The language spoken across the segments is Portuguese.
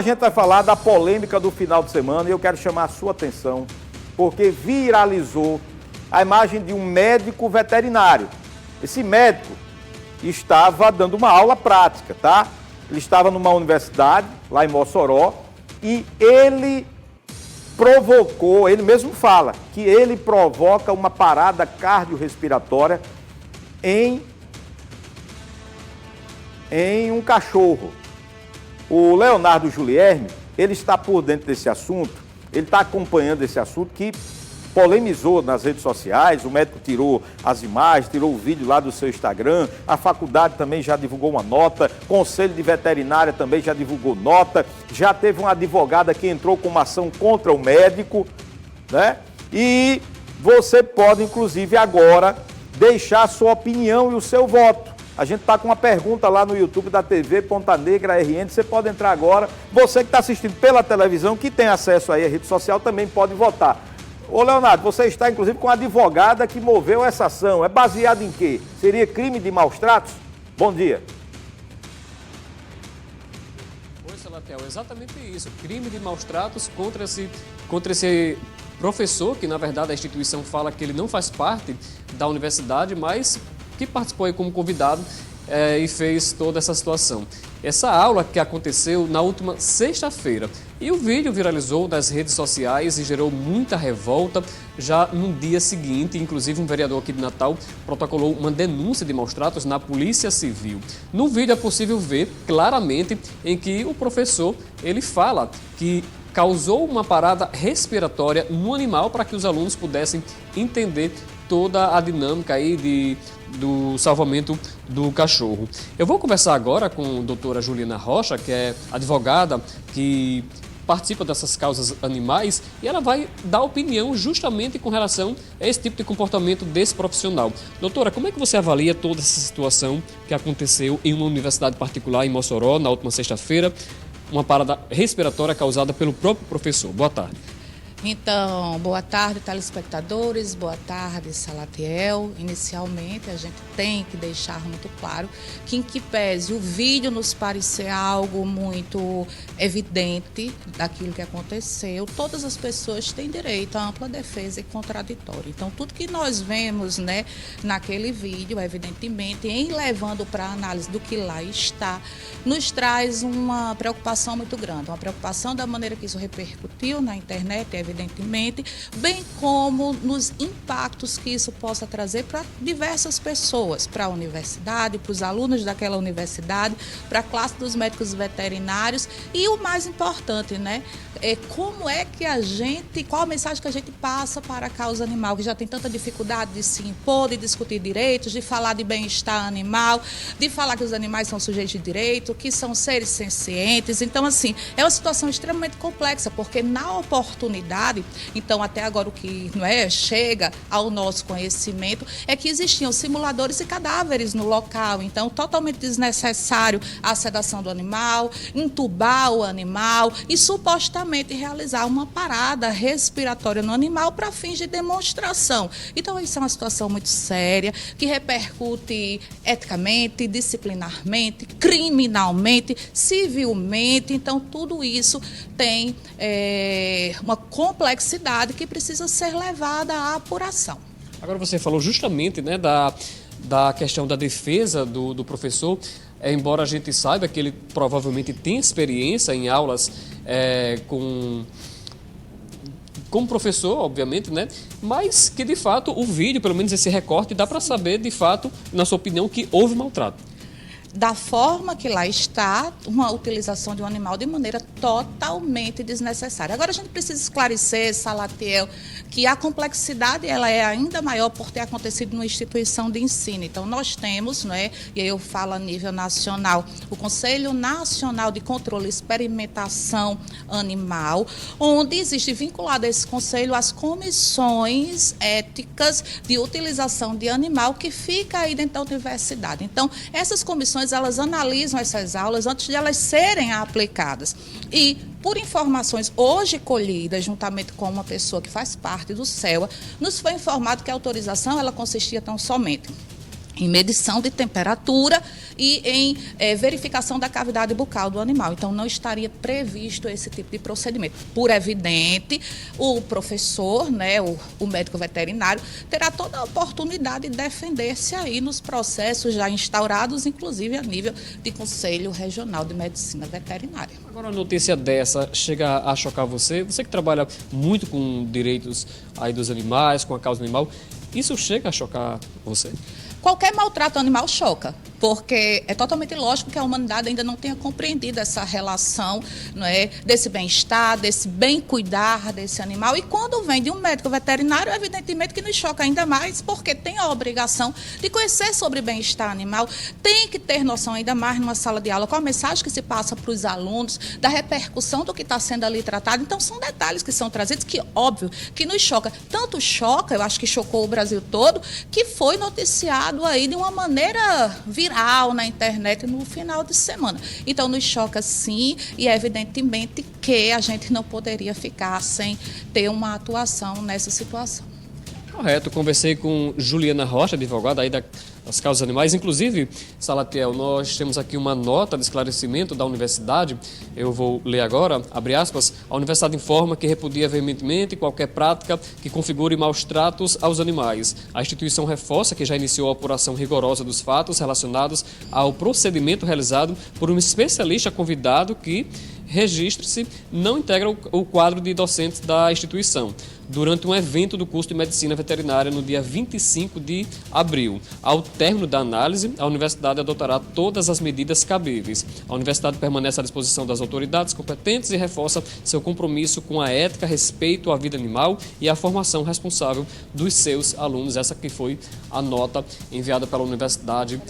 A gente vai falar da polêmica do final de semana e eu quero chamar a sua atenção, porque viralizou a imagem de um médico veterinário. Esse médico estava dando uma aula prática, tá? Ele estava numa universidade, lá em Mossoró, e ele provocou, ele mesmo fala, que ele provoca uma parada cardiorrespiratória em um cachorro. O Leonardo Julierme, ele está por dentro desse assunto, ele está acompanhando esse assunto que polemizou nas redes sociais, o médico tirou as imagens, tirou o vídeo lá do seu Instagram, a faculdade também já divulgou uma nota, o Conselho de Veterinária também já divulgou nota, já teve uma advogada que entrou com uma ação contra o médico, né? E você pode, inclusive, agora deixar a sua opinião e o seu voto. A gente está com uma pergunta lá no YouTube da TV Ponta Negra RN, você pode entrar agora. Você que está assistindo pela televisão, que tem acesso aí à rede social, também pode votar. Ô Leonardo, você está inclusive com a advogada que moveu essa ação. É baseado em quê? Seria crime de maus tratos? Bom dia. Oi, Salatiel, exatamente isso. Crime de maus tratos contra esse professor, que na verdade a instituição fala que ele não faz parte da universidade, mas que participou aí como convidado e fez toda essa situação. Essa aula que aconteceu na última sexta-feira. E o vídeo viralizou nas redes sociais e gerou muita revolta. Já no dia seguinte, inclusive um vereador aqui de Natal protocolou uma denúncia de maus tratos na Polícia Civil. No vídeo é possível ver claramente em que o professor ele fala que causou uma parada respiratória no animal para que os alunos pudessem entender toda a dinâmica aí do salvamento do cachorro. Eu vou conversar agora com a doutora Juliana Rocha, que é advogada que participa dessas causas animais, e ela vai dar opinião justamente com relação a esse tipo de comportamento desse profissional. Doutora, como é que você avalia toda essa situação que aconteceu em uma universidade particular em Mossoró na última sexta-feira, uma parada respiratória causada pelo próprio professor? Boa tarde. Então, boa tarde, telespectadores, boa tarde, Salatiel. Inicialmente, a gente tem que deixar muito claro que, em que pese o vídeo nos parecer algo muito evidente daquilo que aconteceu, todas as pessoas têm direito à ampla defesa e contraditória. Então, tudo que nós vemos, né, naquele vídeo, evidentemente, em levando para a análise do que lá está, nos traz uma preocupação muito grande, uma preocupação da maneira que isso repercutiu na internet, evidentemente, bem como nos impactos que isso possa trazer para diversas pessoas, para a universidade, para os alunos daquela universidade, para a classe dos médicos veterinários e o mais importante, né, como é que qual a mensagem que a gente passa para a causa animal, que já tem tanta dificuldade de se impor, de discutir direitos, de falar de bem-estar animal, de falar que os animais são sujeitos de direito, que são seres sencientes. Então, assim, é uma situação extremamente complexa, porque na oportunidade, então até agora o que chega ao nosso conhecimento é que existiam simuladores e cadáveres no local, então totalmente desnecessário a sedação do animal, entubar o animal e supostamente realizar uma parada respiratória no animal para fins de demonstração. Então isso é uma situação muito séria, que repercute eticamente, disciplinarmente, criminalmente, civilmente. Então tudo isso tem uma complexidade que precisa ser levada à apuração. Agora você falou justamente, né, da questão da defesa do professor, embora a gente saiba que ele provavelmente tem experiência em aulas como professor, obviamente, né? Mas que de fato o vídeo, pelo menos esse recorte, dá para saber de fato, na sua opinião, que houve maltrato. Da forma que lá está, uma utilização de um animal de maneira totalmente desnecessária. Agora a gente precisa esclarecer, Salatiel, que a complexidade ela é ainda maior por ter acontecido numa instituição de ensino. Então nós temos, e aí eu falo a nível nacional, o Conselho Nacional de Controle e Experimentação Animal, onde existe vinculado a esse conselho as comissões éticas de utilização de animal que fica aí dentro da universidade. Então essas comissões elas analisam essas aulas antes de elas serem aplicadas. E, por informações hoje colhidas, juntamente com uma pessoa que faz parte do CEA, nos foi informado que a autorização ela consistia tão somente em medição de temperatura e em verificação da cavidade bucal do animal. Então, não estaria previsto esse tipo de procedimento. Por evidente, o professor, né, o médico veterinário, terá toda a oportunidade de defender-se aí nos processos já instaurados, inclusive a nível de Conselho Regional de Medicina Veterinária. Agora, uma notícia dessa chega a chocar você que trabalha muito com direitos aí dos animais, com a causa animal, isso chega a chocar você? Qualquer maltrato animal choca, porque é totalmente lógico que a humanidade ainda não tenha compreendido essa relação, não é, desse bem-estar, desse bem cuidar desse animal. E quando vem de um médico veterinário, evidentemente que nos choca ainda mais, porque tem a obrigação de conhecer sobre bem-estar animal, tem que ter noção ainda mais numa sala de aula, qual a mensagem que se passa para os alunos, da repercussão do que está sendo ali tratado. Então, são detalhes que são trazidos que, óbvio, que nos choca. Tanto choca, eu acho que chocou o Brasil todo, que foi noticiado aí de uma maneira viral na internet no final de semana. Então, nos choca sim, e é evidentemente que a gente não poderia ficar sem ter uma atuação nessa situação. Correto, conversei com Juliana Rocha, advogada aí das causas animais. Inclusive, Salatiel, nós temos aqui uma nota de esclarecimento da universidade, eu vou ler agora, abre aspas, a universidade informa que repudia veementemente qualquer prática que configure maus tratos aos animais. A instituição reforça que já iniciou a apuração rigorosa dos fatos relacionados ao procedimento realizado por um especialista convidado que, registre-se, não integra o quadro de docentes da instituição, durante um evento do curso de Medicina Veterinária no dia 25 de abril. Ao término da análise, a universidade adotará todas as medidas cabíveis. A universidade permanece à disposição das autoridades competentes e reforça seu compromisso com a ética, respeito à vida animal e a formação responsável dos seus alunos. Essa que foi a nota enviada pela universidade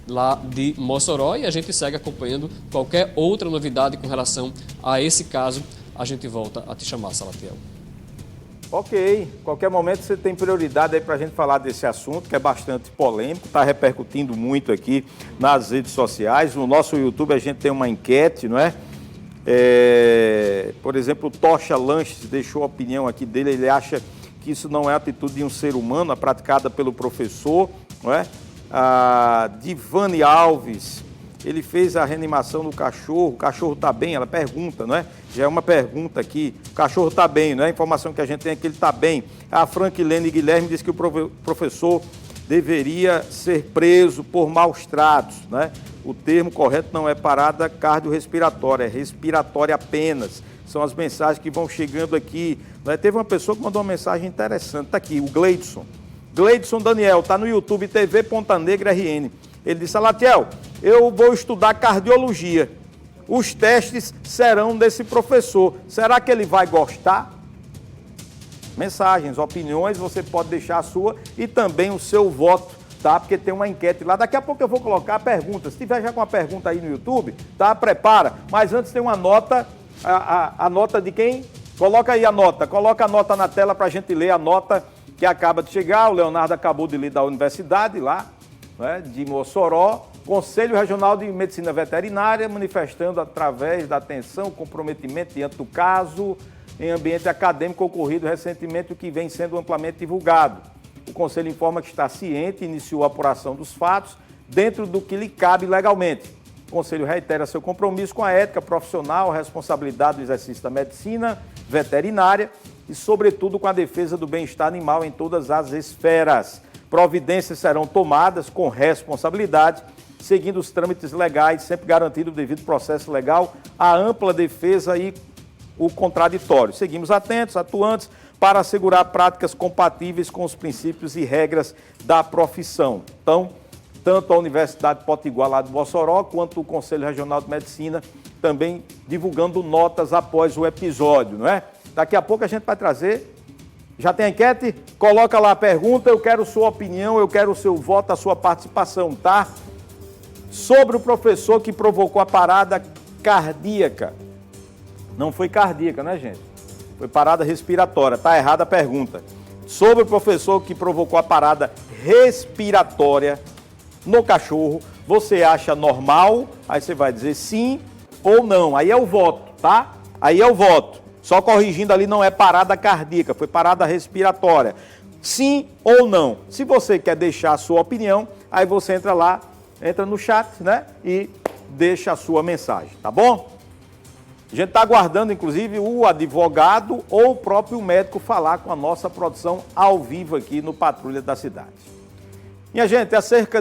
lá de Mossoró, e a gente segue acompanhando qualquer outra novidade com relação a esse caso. A gente volta a te chamar, Salatiel. Ok, qualquer momento você tem prioridade aí para a gente falar desse assunto, que é bastante polêmico, está repercutindo muito aqui nas redes sociais. No nosso YouTube a gente tem uma enquete, não é? Por exemplo, o Tocha Lanches deixou a opinião aqui dele, ele acha que isso não é atitude de um ser humano, praticada pelo professor, não é? A Divane Alves, ele fez a reanimação do cachorro, o cachorro está bem? Ela pergunta, não é? Já é uma pergunta aqui, o cachorro está bem, não é? A informação que a gente tem é que ele está bem. A Franquilene Guilherme disse que o professor deveria ser preso por maus tratos, né? O termo correto não é parada cardiorrespiratória, é respiratória apenas. São as mensagens que vão chegando aqui, né? Teve uma pessoa que mandou uma mensagem interessante, está aqui, o Gleidson Daniel, está no YouTube, TV Ponta Negra RN. Ele disse, Salatiel, eu vou estudar cardiologia. Os testes serão desse professor. Será que ele vai gostar? Mensagens, opiniões, você pode deixar a sua e também o seu voto, tá? Porque tem uma enquete lá. Daqui a pouco eu vou colocar perguntas. Se tiver já com uma pergunta aí no YouTube, tá? Prepara. Mas antes tem uma nota, a nota de quem? Coloca aí a nota. Coloca a nota na tela para a gente ler a nota que acaba de chegar. O Leonardo acabou de ler da universidade lá, né, de Mossoró. Conselho Regional de Medicina Veterinária, manifestando através da atenção, comprometimento diante do caso em ambiente acadêmico ocorrido recentemente, o que vem sendo amplamente divulgado. O Conselho informa que está ciente e iniciou a apuração dos fatos dentro do que lhe cabe legalmente. O Conselho reitera seu compromisso com a ética profissional, a responsabilidade do exercício da medicina veterinária e, sobretudo, com a defesa do bem-estar animal em todas as esferas. Providências serão tomadas com responsabilidade, seguindo os trâmites legais, sempre garantindo o devido processo legal, a ampla defesa e o contraditório. Seguimos atentos, atuantes, para assegurar práticas compatíveis com os princípios e regras da profissão. Então, tanto a Universidade Potiguar lá de Mossoró, quanto o Conselho Regional de Medicina, também divulgando notas após o episódio, não é? Daqui a pouco a gente vai trazer. Já tem a enquete? Coloca lá a pergunta, eu quero sua opinião, eu quero o seu voto, a sua participação, tá? Sobre o professor que provocou a parada cardíaca. Não foi cardíaca, né, gente? Foi parada respiratória, tá errada a pergunta. Sobre o professor que provocou a parada respiratória no cachorro, você acha normal? Aí você vai dizer sim ou não. Aí é o voto, tá? Aí é o voto. Só corrigindo ali, não é parada cardíaca, foi parada respiratória. Sim ou não? Se você quer deixar a sua opinião, aí você entra lá, entra no chat, né? E deixa a sua mensagem, tá bom? A gente está aguardando, inclusive, o advogado ou o próprio médico falar com a nossa produção ao vivo aqui no Patrulha da Cidade. Minha gente, é cerca